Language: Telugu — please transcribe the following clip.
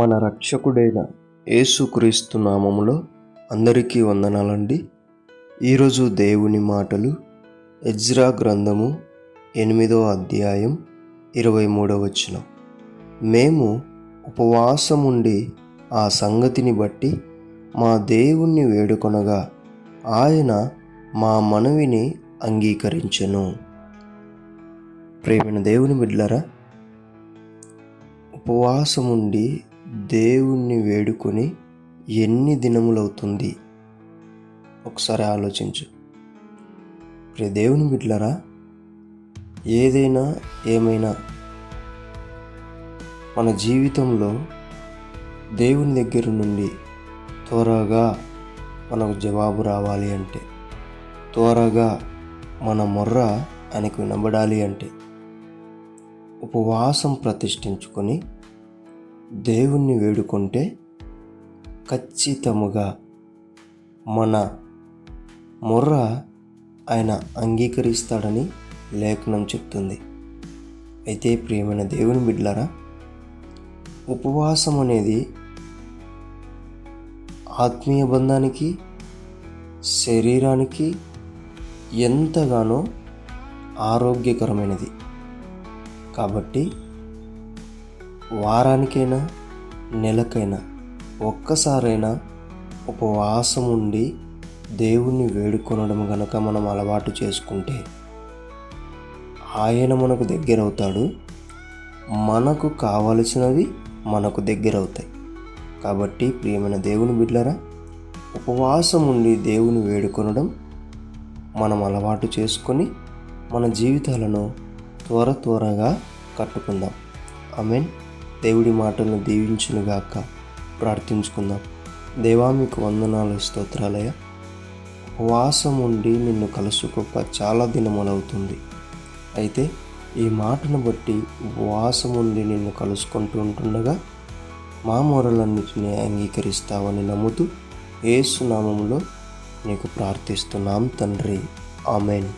మన రక్షకుడైన యేసుక్రీస్తు నామములో అందరికీ వందనాలండి. ఈరోజు దేవుని మాటలు ఎజ్రా గ్రంథము 8వ అధ్యాయం 23వ వచనం. మేము ఉపవాసముండి ఆ సంగతిని బట్టి మా దేవుణ్ణి వేడుకొనగా ఆయన మా మనవిని అంగీకరించెను. ప్రేమైన దేవుని బిడ్డలారా, ఉపవాసముండి దేవుణ్ణి వేడుకొని ఎన్ని దినములవుతుంది ఒకసారి ఆలోచించు. దేవుని బిడ్డలారా, ఏమైనా మన జీవితంలో దేవుని దగ్గర నుండి త్వరగా మనకు జవాబు రావాలి అంటే, త్వరగా మన మొర్ర ఆయనకు వినబడాలి అంటే ఉపవాసం ప్రతిష్ఠించుకొని దేవుణ్ణి వేడుకుంటే ఖచ్చితముగా మన మొర్ర ఆయన అంగీకరిస్తాడని లేఖనం చెప్తుంది. అయితే ప్రియమైన దేవుని బిడ్డలారా, ఉపవాసం అనేది ఆత్మీయ బంధానికి, శరీరానికి ఎంతగానో ఆరోగ్యకరమైనది. కాబట్టి వారానికైనా నెలకైనా ఒక్కసారైనా ఉపవాసం ఉండి దేవుణ్ణి వేడుకొనడం గనక మనం అలవాటు చేసుకుంటే ఆయన మనకు దగ్గరవుతాడు. మనకు కావలసినవి మనకు దగ్గరవుతాయి. కాబట్టి ప్రియమైన దేవుని బిడ్డలారా, ఉపవాసం ఉండి దేవుని వేడుకొనడం మనం అలవాటు చేసుకొని మన జీవితాలను త్వరగా కట్టుకుందాం. ఆమేన్. దేవుడి మాటలను దీవించునుగాక. ప్రార్థించుకుందాం. దేవా, మీకు వందనాలు, స్తోత్రాలయ. ఉపవాసం ఉండి నిన్ను కలుసుకోక చాలా దినములవుతుంది. అయితే ఈ మాటను బట్టి ఉపవాసం ఉండి నిన్ను కలుసుకుంటూ ఉంటుండగా మా మొరలన్నిటినీ అంగీకరిస్తావని నమ్ముతూ యేసు నామములో నీకు ప్రార్థిస్తున్నాం తండ్రి. ఆమేన్.